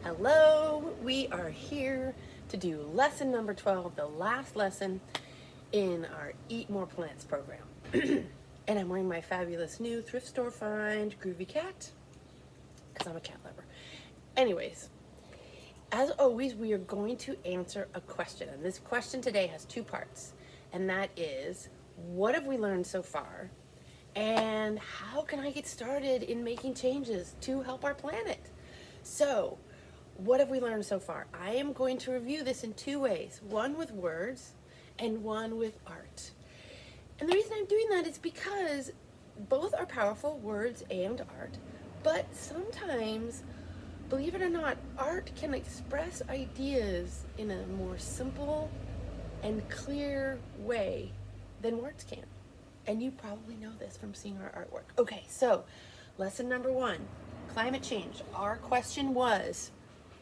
Hello, we are here to do lesson number 12, the last lesson in our Eat More Plants program. And I'm wearing my fabulous new thrift store find Groovy Cat because I'm a cat lover. Anyways, as always, we are going to answer a question. And this question today has two parts. And that is, what have we learned so far? And how can I get started in making changes to help our planet? So, what have we learned so far? I am going to review this in two ways, one with words and one with art. And the reason I'm doing that is because both are powerful, words and art, but sometimes, believe it or not, art can express ideas in a more simple and clear way than words can. And you probably know this from seeing our artwork. Okay, so lesson number 1, climate change. Our question was,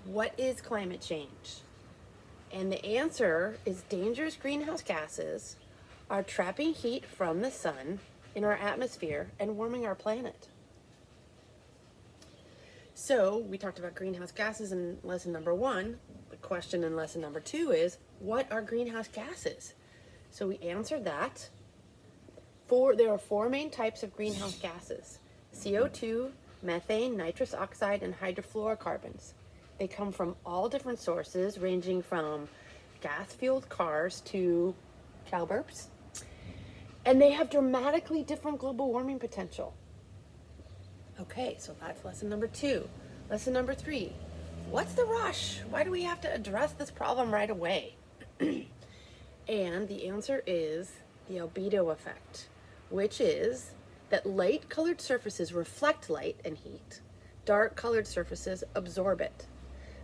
what is climate change? And the answer is dangerous greenhouse gases are trapping heat from the sun in our atmosphere and warming our planet. So we talked about greenhouse gases in lesson number 1. The question in lesson number 2 is, what are greenhouse gases? So we answered that. There are 4 main types of greenhouse gases: CO2, methane, nitrous oxide, and hydrofluorocarbons. They come from all different sources, ranging from gas-fueled cars to cow burps. And they have dramatically different global warming potential. Okay, so that's lesson number 2. Lesson number 3, what's the rush? Why do we have to address this problem right away? And the answer is the albedo effect, which is that light-colored surfaces reflect light and heat. Dark-colored surfaces absorb it.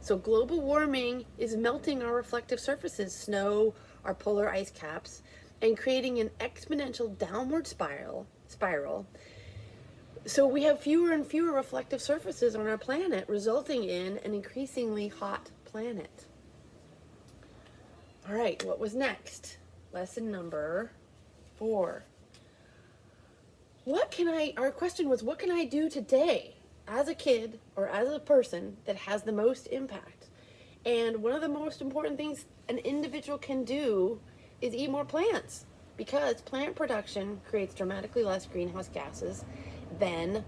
So global warming is melting our reflective surfaces, snow, our polar ice caps, and creating an exponential downward spiral. So we have fewer and fewer reflective surfaces on our planet, resulting in an increasingly hot planet. All right, what was next? Lesson number 4. Our question was, what can I do today as a kid or as a person that has the most impact? And one of the most important things an individual can do is eat more plants, because plant production creates dramatically less greenhouse gases than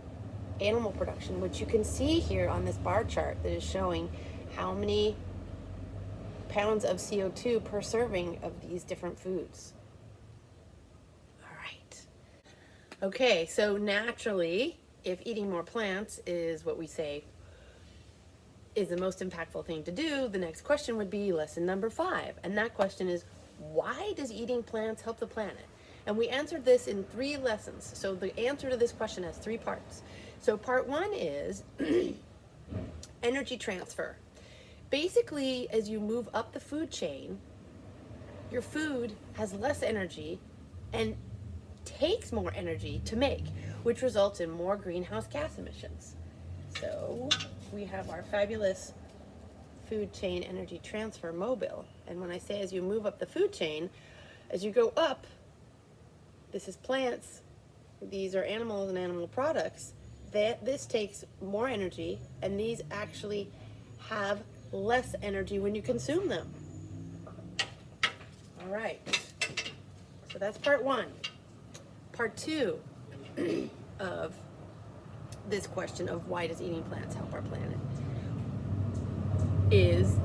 animal production, which you can see here on this bar chart that is showing how many pounds of CO2 per serving of these different foods. All right. Okay, so naturally, if eating more plants is what we say is the most impactful thing to do, the next question would be lesson number 5. And that question is, why does eating plants help the planet? And we answered this in 3 lessons. So the answer to this question has 3 parts. So part 1 is energy transfer. Basically, as you move up the food chain, your food has less energy and takes more energy to make, which results in more greenhouse gas emissions. So we have our fabulous food chain energy transfer mobile. And when I say as you move up the food chain, as you go up, this is plants, these are animals and animal products, this takes more energy, and these actually have less energy when you consume them. All right, so that's part 1. Part 2 of this question of why does eating plants help our planet is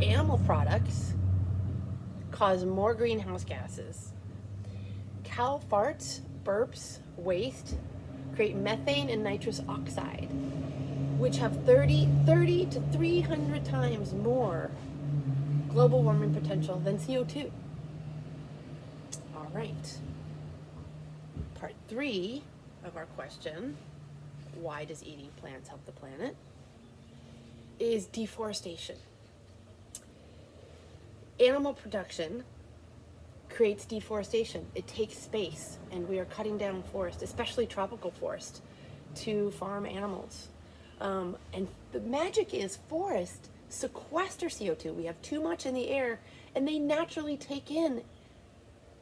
animal products cause more greenhouse gases. Cow farts, burps, waste create methane and nitrous oxide, which have 30 to 300 times more global warming potential than CO2. All right. Part 3 of our question, why does eating plants help the planet, is deforestation. Animal production creates deforestation. It takes space, and we are cutting down forest, especially tropical forest, to farm animals. And the magic is forests sequester CO2. We have too much in the air, and they naturally take in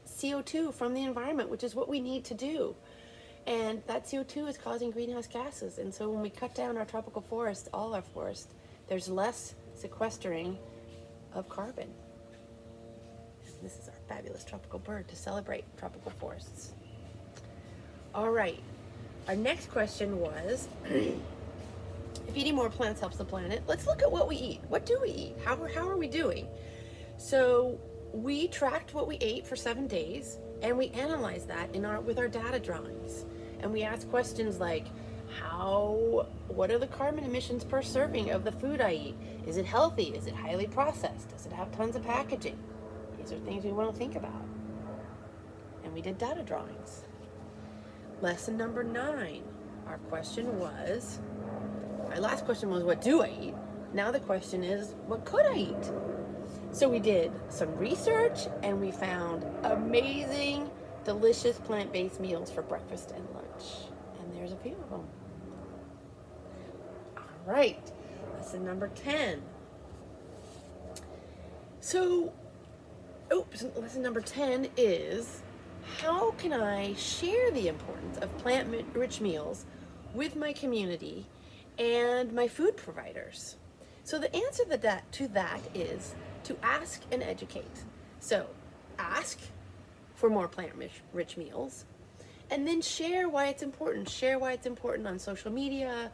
CO2 from the environment, which is what we need to do. And that CO2 is causing greenhouse gases. And so when we cut down our tropical forest, all our forest, there's less sequestering of carbon. This is our fabulous tropical bird to celebrate tropical forests. All right, our next question was, if eating more plants helps the planet, let's look at what we eat. What do we eat? How are we doing? So we tracked what we ate for 7 days, and we analyzed that with our data drawings. And we asked questions like, what are the carbon emissions per serving of the food I eat? Is it healthy? Is it highly processed? Does it have tons of packaging? These are things we want to think about. And we did data drawings. Lesson number 9. Our last question was, what do I eat? Now the question is, what could I eat? So we did some research, and we found amazing, delicious plant-based meals for breakfast and lunch. And there's a few of them. All right, lesson number 10. Lesson number 10 is, how can I share the importance of plant-rich meals with my community and my food providers? So the answer to that is to ask and educate. So ask for more plant-rich meals, and then share why it's important. Share why it's important on social media,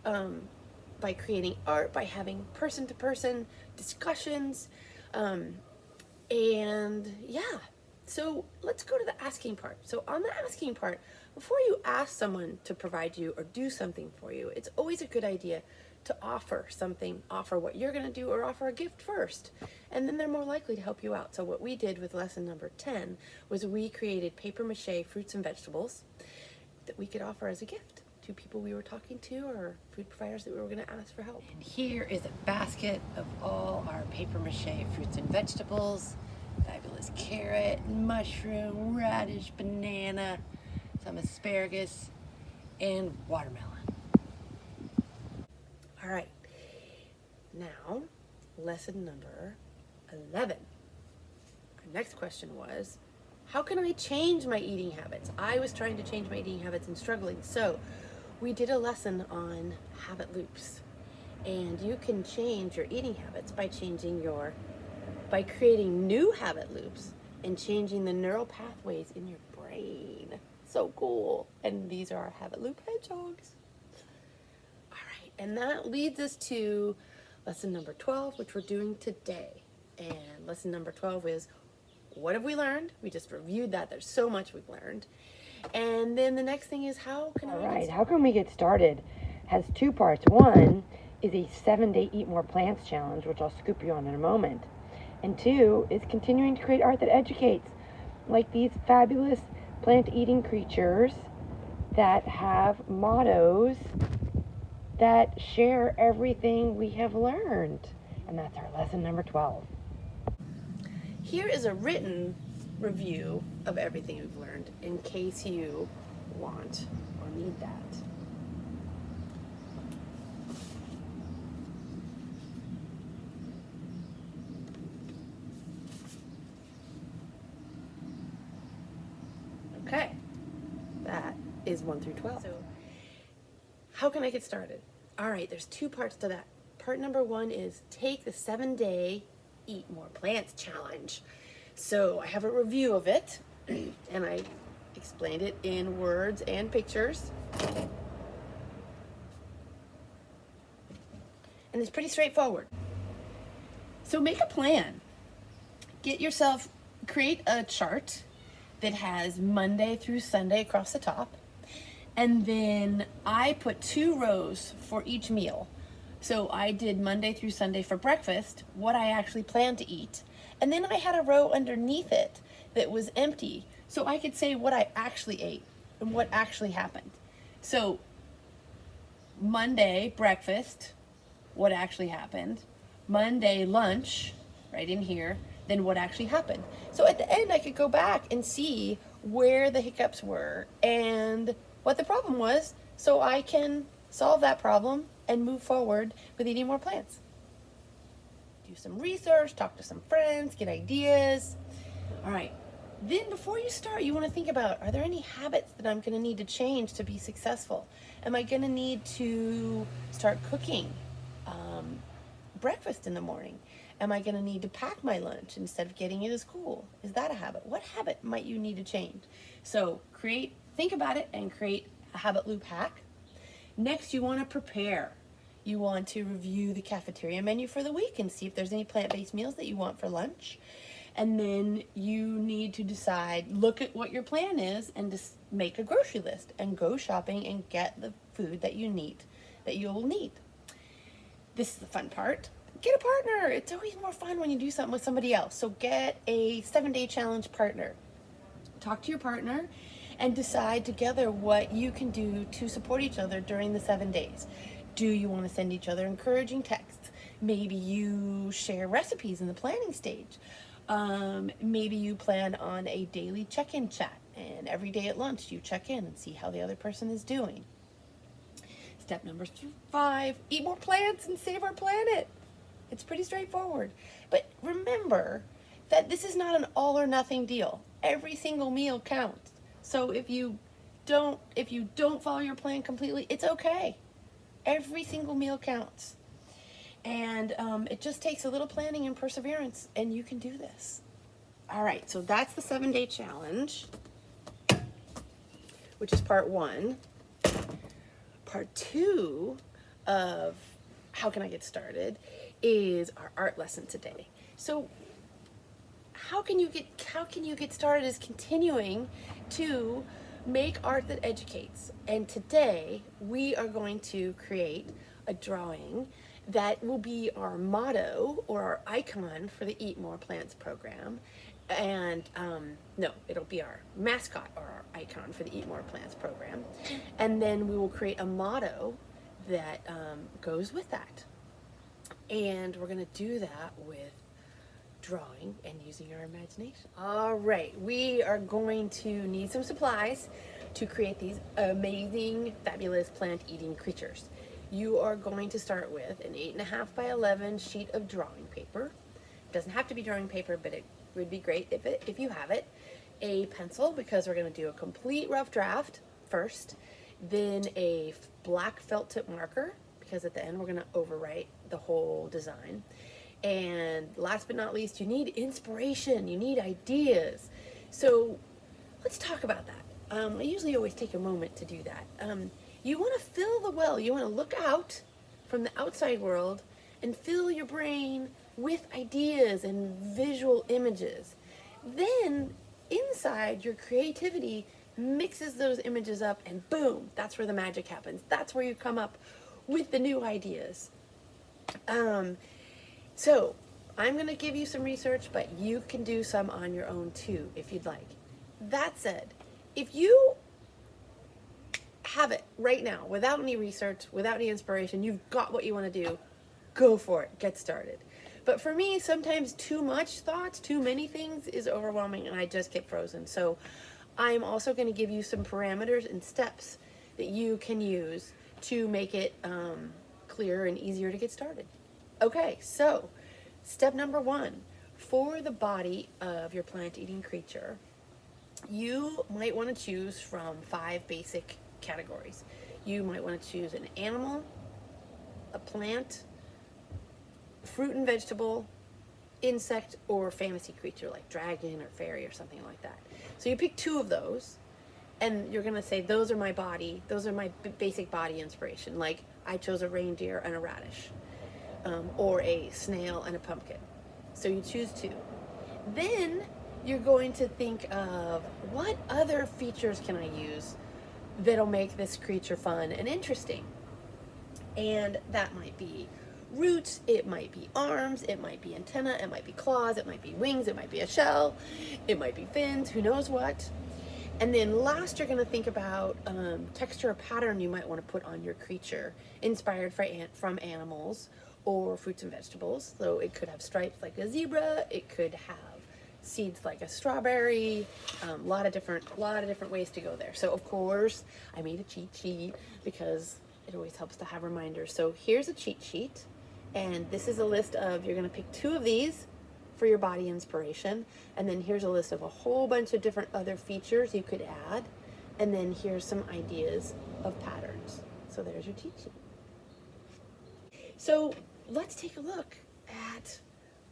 by creating art, by having person-to-person discussions, and yeah. So let's go to the asking part. So on the asking part, before you ask someone to provide you or do something for you, it's always a good idea to offer something, offer what you're going to do, or offer a gift first. And then they're more likely to help you out. So what we did with lesson number 10 was we created paper mache fruits and vegetables that we could offer as a gift to people we were talking to or food providers that we were going to ask for help. And here is a basket of all our paper mache fruits and vegetables. Fabulous carrot, mushroom, radish, banana, some asparagus, and watermelon. All right, now lesson number 11. Our next question was, how can I change my eating habits? I was trying to change my eating habits and struggling. So we did a lesson on habit loops, and you can change your eating habits by creating new habit loops and changing the neural pathways in your brain. So cool. And these are our habit loop hedgehogs. All right, and that leads us to lesson number 12, which we're doing today. And lesson number 12 is, what have we learned? We just reviewed that. There's so much we've learned. And then the next thing is, how can we get started? Has 2 parts. One is a 7-day Eat More Plants challenge, which I'll scoop you on in a moment. And 2 is continuing to create art that educates, like these fabulous plant-eating creatures that have mottos that share everything we have learned. And that's our lesson number 12. Here is a written review of everything we've learned in case you want or need that. Okay, that is 1 through 12. So how can I get started? All right, there's 2 parts to that. Part number 1 is take the 7-day Eat More Plants challenge. So I have a review of it, and I explained it in words and pictures. And it's pretty straightforward. So make a plan. Create a chart that has Monday through Sunday across the top. And then I put 2 rows for each meal. So I did Monday through Sunday for breakfast, what I actually planned to eat. And then I had a row underneath it that was empty, so I could say what I actually ate and what actually happened. So Monday breakfast, what actually happened. Monday lunch, right in here, then what actually happened. So at the end, I could go back and see where the hiccups were and what the problem was, so I can solve that problem and move forward with eating more plants. Do some research, talk to some friends, get ideas. All right, then before you start, you want to think about, are there any habits that I'm going to need to change to be successful? Am I going to need to start cooking breakfast in the morning? Am I going to need to pack my lunch instead of getting it to school? Is that a habit? What habit might you need to change? So think about it and create a habit loop hack. Next, you want to prepare. You want to review the cafeteria menu for the week and see if there's any plant-based meals that you want for lunch. And then you need to decide, look at what your plan is and just make a grocery list and go shopping and get the food that you need, that you'll need. This is the fun part. Get a partner. It's always more fun when you do something with somebody else. So get a 7-day challenge partner. Talk to your partner and decide together what you can do to support each other during the 7 days. Do you want to send each other encouraging texts? Maybe you share recipes in the planning stage. Maybe you plan on a daily check-in chat, and every day at lunch you check in and see how the other person is doing. Step number 5, eat more plants and save our planet. It's pretty straightforward. But remember that this is not an all or nothing deal. Every single meal counts. So if you don't follow your plan completely, it's okay. Every single meal counts. And it just takes a little planning and perseverance, and you can do this. All right, so that's the 7-day challenge, which is part 1. Part 2 of how can I get started is our art lesson today. So how can you get started is continuing to make art that educates. And today we are going to create a drawing that will be our motto or our icon for the Eat More Plants program. And no, it'll be our mascot or our icon for the Eat More Plants program. And then we will create a motto that goes with that. And we're going to do that with drawing and using our imagination. All right, we are going to need some supplies to create these amazing, fabulous plant-eating creatures. You are going to start with an 8.5 by 11 sheet of drawing paper. It doesn't have to be drawing paper, but it would be great if you have it. A pencil, because we're going to do a complete rough draft first. Then a black felt tip marker, because at the end we're going to overwrite the whole design. And last but not least, you need inspiration. You need ideas. So let's talk about that. I usually always take a moment to do that. You want to fill the well. You want to look out from the outside world and fill your brain with ideas and visual images. Then inside, your creativity mixes those images up, and boom, that's where the magic happens. That's where you come up with the new ideas. So I'm going to give you some research, but you can do some on your own too if you'd like. That said, if you have it right now without any research, without any inspiration, you've got what you want to do, go for it, get started. But for me, sometimes too much thoughts, too many things is overwhelming and I just get frozen. So I'm also going to give you some parameters and steps that you can use to make it clearer and easier to get started. Okay, so step number 1, for the body of your plant-eating creature, you might want to choose from 5 basic categories. You might want to choose an animal, a plant, fruit and vegetable, insect, or fantasy creature like dragon or fairy or something like that. So you pick 2 of those, and you're going to say, those are my basic body inspiration. Like I chose a reindeer and a radish, or a snail and a pumpkin. So you choose 2. Then you're going to think of what other features can I use that'll make this creature fun and interesting. And that might be roots, it might be arms, it might be antenna, it might be claws, it might be wings, it might be a shell, it might be fins, who knows what. And then last, you're going to think about texture or pattern you might want to put on your creature, inspired from animals or fruits and vegetables. So it could have stripes like a zebra, it could have seeds like a strawberry, a lot of different ways to go there. So of course, I made a cheat sheet because it always helps to have reminders. So here's a cheat sheet, and this is a list of, you're going to pick 2 of these for your body inspiration, and then here's a list of a whole bunch of different other features you could add, and then here's some ideas of patterns. So there's your cheat sheet. So let's take a look at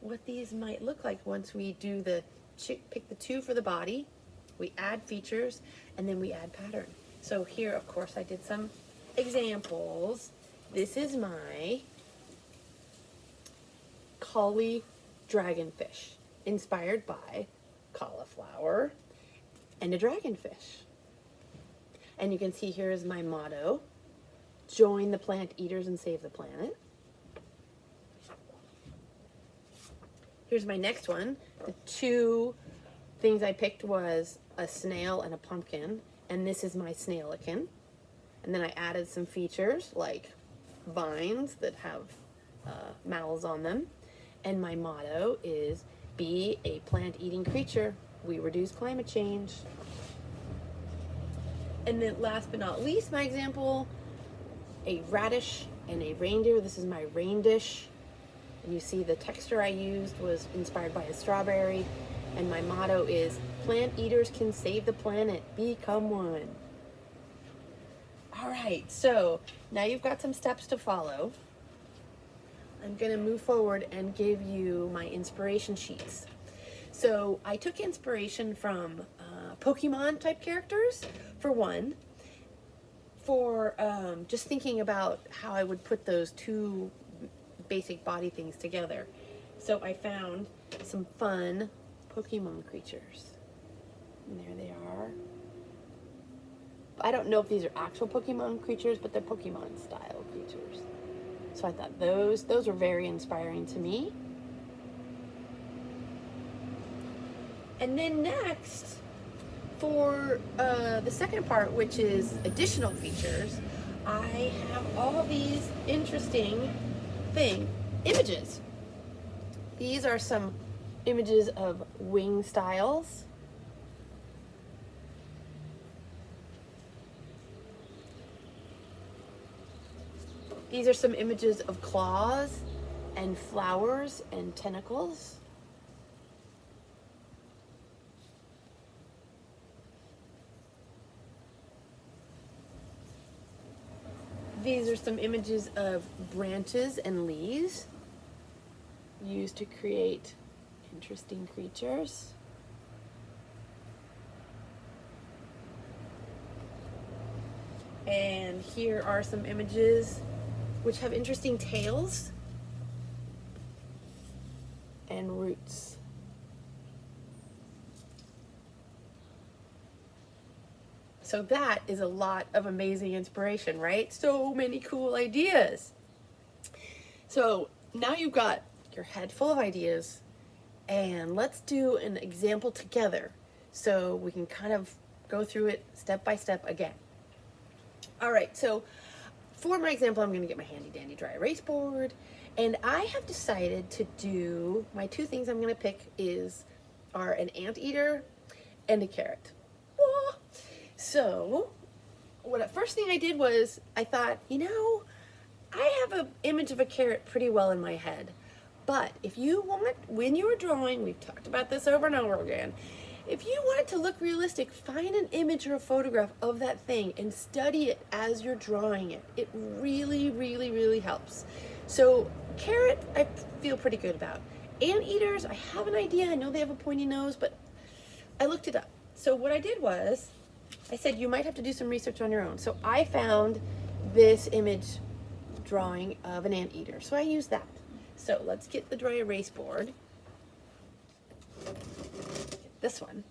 what these might look like once we do pick the 2 for the body, we add features, and then we add pattern. So here, of course, I did some examples. This is my Collie dragonfish, inspired by cauliflower and a dragonfish. And you can see here is my motto: join the plant eaters and save the planet. Here's my next one. The 2 things I picked was a snail and a pumpkin, and this is my snailican. And then I added some features like vines that have mouths on them. And my motto is, be a plant-eating creature. We reduce climate change. And then last but not least, my example, a radish and a reindeer. This is my rain-dish. And you see the texture I used was inspired by a strawberry. And my motto is, plant eaters can save the planet. Become one. All right, so now you've got some steps to follow. I'm going to move forward and give you my inspiration sheets. So I took inspiration from Pokemon type characters, for one, for just thinking about how I would put those 2 basic body things together. So I found some fun Pokemon creatures. And there they are. I don't know if these are actual Pokemon creatures, but they're Pokemon style creatures. So I thought those were very inspiring to me. And then next, for the second part, which is additional features, I have all these interesting images. These are some images of wing styles. These are some images of claws and flowers and tentacles. These are some images of branches and leaves used to create interesting creatures. And here are some images which have interesting tails and roots. So that is a lot of amazing inspiration, right? So many cool ideas. So now you've got your head full of ideas, and let's do an example together so we can kind of go through it step by step again. All right, so for my example, I'm going to get my handy dandy dry erase board, and I have decided to do, my 2 things I'm going to pick are an anteater and a carrot. Whoa. So first thing I did was I thought, I have an image of a carrot pretty well in my head, but if you want, when you are drawing, we've talked about this over and over again, if you want it to look realistic, find an image or a photograph of that thing and study it as you're drawing it. It really, really, really helps. So carrot, I feel pretty good about. Anteaters, I have an idea. I know they have a pointy nose, but I looked it up. So what I did was, I said you might have to do some research on your own. So I found this image drawing of an anteater. So I used that. So let's get the dry erase board. This one,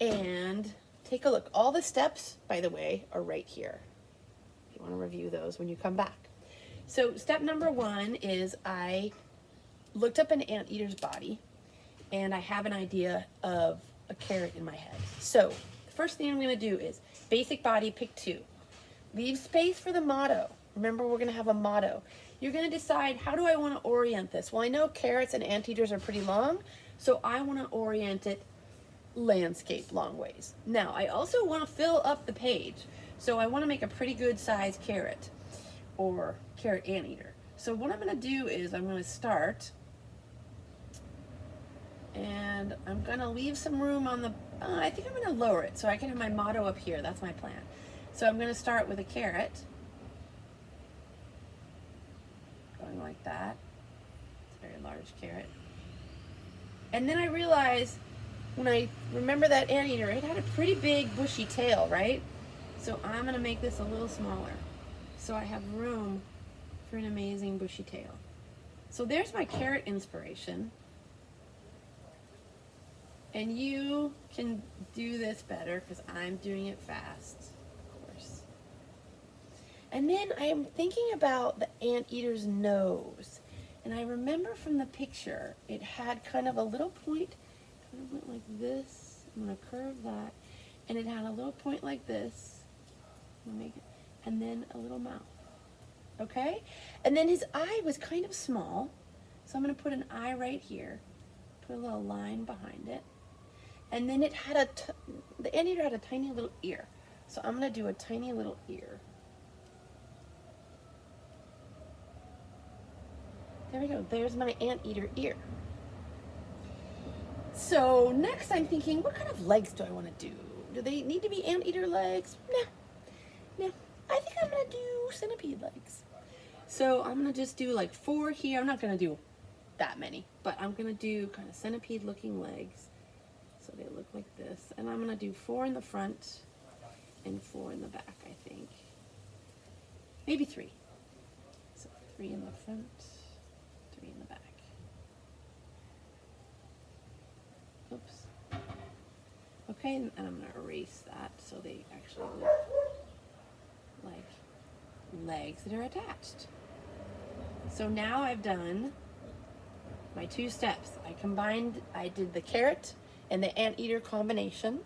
and take a look. All the steps, by the way, are right here. You want to review those when you come back. So step number 1 is I looked up an anteater's body, and I have an idea of a carrot in my head. So the first thing I'm going to do is basic body, pick 2. Leave space for the motto. Remember, we're going to have a motto. You're going to decide, how do I want to orient this? Well, I know carrots and anteaters are pretty long, so I want to orient it landscape long ways. Now, I also want to fill up the page, so I want to make a pretty good size carrot or carrot anteater. So what I'm going to do is I'm going to start, and I'm going to leave some room on the, I think I'm going to lower it so I can have my motto up here. That's my plan. So I'm going to start with a carrot. like that. It's a very large carrot. And then I realized, when I remember that anteater, it had a pretty big bushy tail, right? So I'm going to make this a little smaller, so I have room for an amazing bushy tail. So there's my carrot inspiration. And you can do this better because I'm doing it fast, of course. And then I am thinking about the anteater's nose. And I remember from the picture, it had kind of a little point, kind of went like this. I'm going to curve that. And it had a little point like this. I'm gonna make it, and then a little mouth. Okay? And then his eye was kind of small. So I'm going to put an eye right here. Put a little line behind it. And then it had the anteater had a tiny little ear. So I'm going to do a tiny little ear. There we go. There's my anteater ear. So next I'm thinking, what kind of legs do I want to do? Do they need to be anteater legs? Nah. I think I'm going to do centipede legs. So I'm going to just do like 4 here. I'm not going to do that many, but I'm going to do kind of centipede looking legs. So they look like this. And I'm going to do 4 in the front and 4 in the back, I think. Maybe 3. So 3 in the front, 3 in the back. Oops. Okay, and I'm going to erase that so they actually look like legs that are attached. So now I've done my 2 steps. I did the carrot and the anteater combination.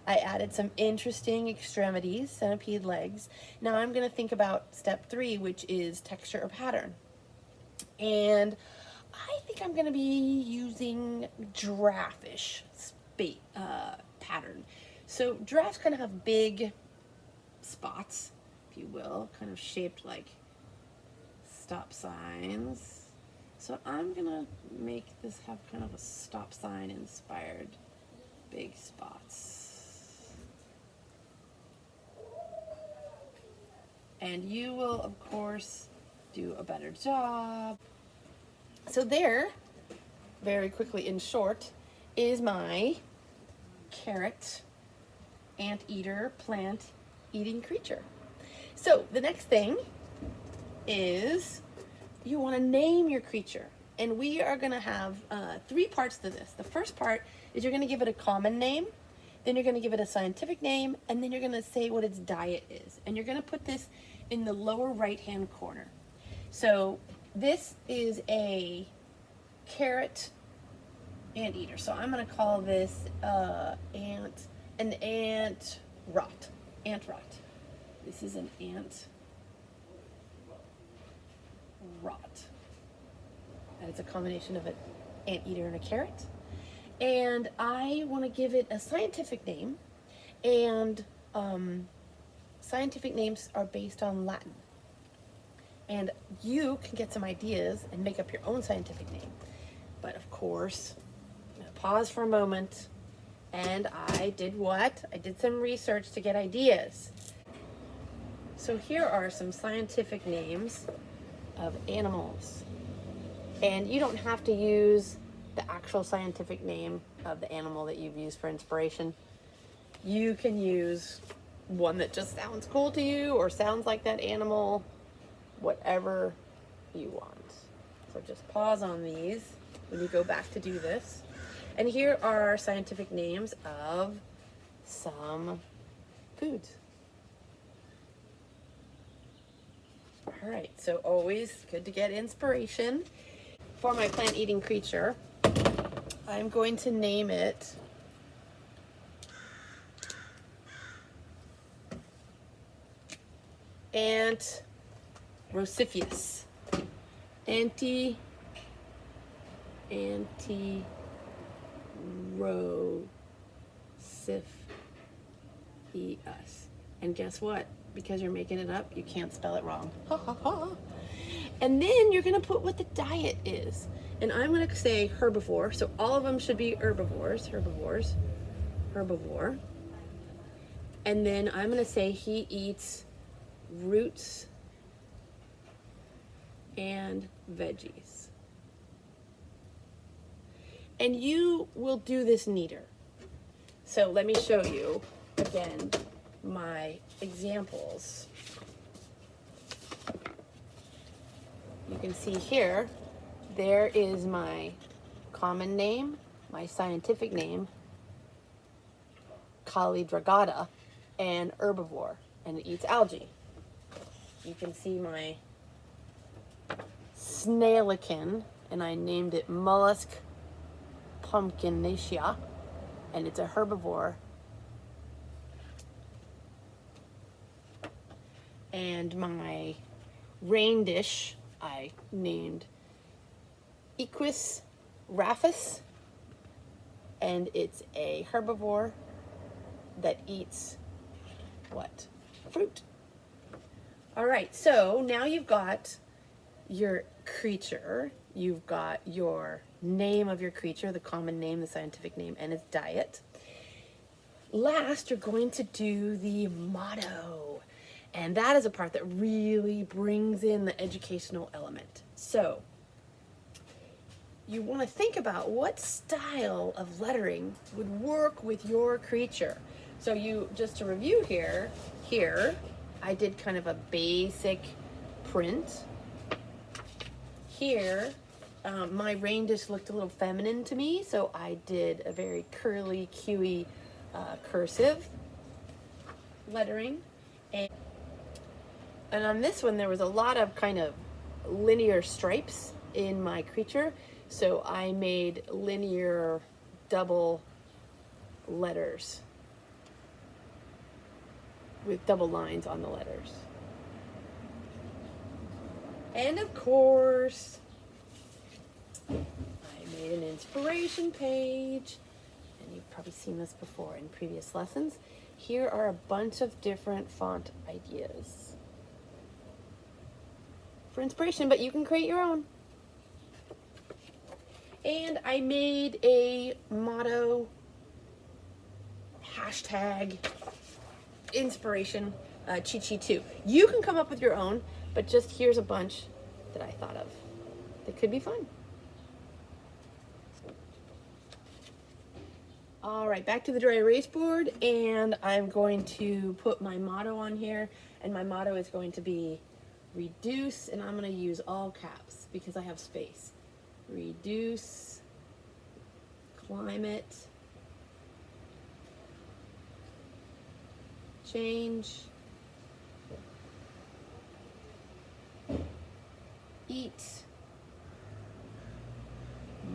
I added some interesting extremities, centipede legs. Now I'm going to think about step 3, which is texture or pattern. And I think I'm going to be using giraffe-ish pattern. So giraffes kind of have big spots, if you will, kind of shaped like stop signs. So I'm gonna make this have kind of a stop sign inspired big spots. And you will, of course, do a better job. So there, very quickly in short, is my carrot anteater plant eating creature. So the next thing is you want to name your creature. And we are going to have 3 parts to this. The first part is you're going to give it a common name, then you're going to give it a scientific name, and then you're going to say what its diet is. And you're going to put this in the lower right-hand corner. So this is a carrot anteater. So I'm going to call this an ant rot. Ant rot. This is an ant rot. And it's a combination of an anteater and a carrot. And I want to give it a scientific name. And scientific names are based on Latin. And you can get some ideas and make up your own scientific name. But of course, I'm going to pause for a moment. And I did what? I did some research to get ideas. So here are some scientific names of animals. And you don't have to use the actual scientific name of the animal that you've used for inspiration. You can use one that just sounds cool to you or sounds like that animal, whatever you want. So just pause on these when you go back to do this. And here are scientific names of some foods. All right, so always good to get inspiration. For my plant-eating creature, I'm going to name it Ant Rosiphius. Anti Rosiphius. And guess what? Because you're making it up, you can't spell it wrong. Ha ha ha. And then you're gonna put what the diet is. And I'm gonna say herbivore, so all of them should be herbivore. And then I'm gonna say he eats roots and veggies. And you will do this neater. So let me show you again my examples. You can see here, there is my common name, my scientific name, Calidragata, and herbivore, and it eats algae. You can see my snailican, and I named it Mollusk pumpkinaceae, and it's a herbivore. And my rain dish I named Equus rafus, and it's a herbivore that eats what? Fruit. All right, so now you've got your creature, you've got your name of your creature, the common name, the scientific name, and its diet. Last, you're going to do the motto. And that is a part that really brings in the educational element. So, you want to think about what style of lettering would work with your creature. So just to review here, I did kind of a basic print. Here, my rain dish looked a little feminine to me, so I did a very curly, QE cursive lettering. And on this one, there was a lot of kind of linear stripes in my creature, so I made linear double letters with double lines on the letters. And of course, I made an inspiration page, and you've probably seen this before in previous lessons. Here are a bunch of different font ideas for inspiration, but you can create your own. And I made a motto hashtag inspiration cheat sheet too. You can come up with your own, but just here's a bunch that I thought of that could be fun. All right, back to the dry erase board, and I'm going to put my motto on here, and my motto is going to be reduce, and I'm going to use all caps because I have space. Reduce climate change, eat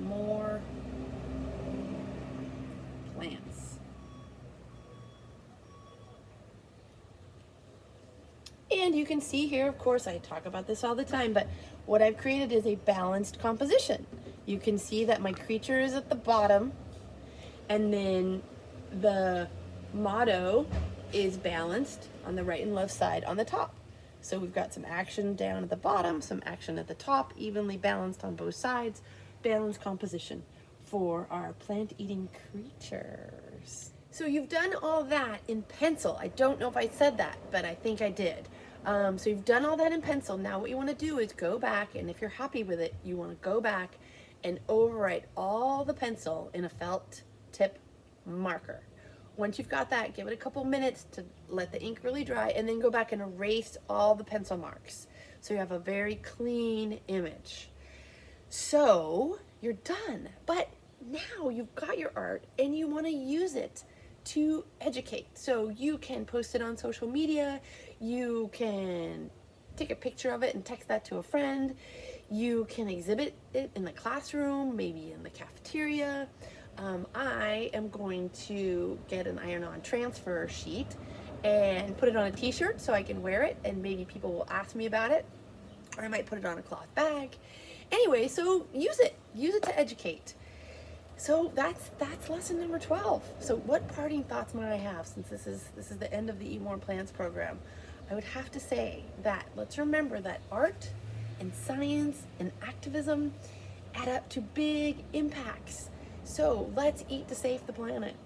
more plants. And you can see here, of course, I talk about this all the time, but what I've created is a balanced composition. You can see that my creature is at the bottom, and then the motto is balanced on the right and left side on the top. So we've got some action down at the bottom, some action at the top, evenly balanced on both sides, balanced composition for our plant-eating creatures. So you've done all that in pencil. I don't know if I said that, but I think I did. So you've done all that in pencil. Now what you want to do is go back, and if you're happy with it, you want to go back and overwrite all the pencil in a felt tip marker. Once you've got that, give it a couple minutes to let the ink really dry, and then go back and erase all the pencil marks so you have a very clean image. So you're done, but now you've got your art and you want to use it to educate. So you can post it on social media, you can take a picture of it and text that to a friend, you can exhibit it in the classroom, maybe in the cafeteria. I am going to get an iron-on transfer sheet and put it on a t-shirt so I can wear it, and maybe people will ask me about it, or I might put it on a cloth bag. Anyway, so use it to educate. So that's lesson number 12. So what parting thoughts might I have, since this is the end of the Eat More Plants program? I would have to say that let's remember that art and science and activism add up to big impacts. So let's eat to save the planet.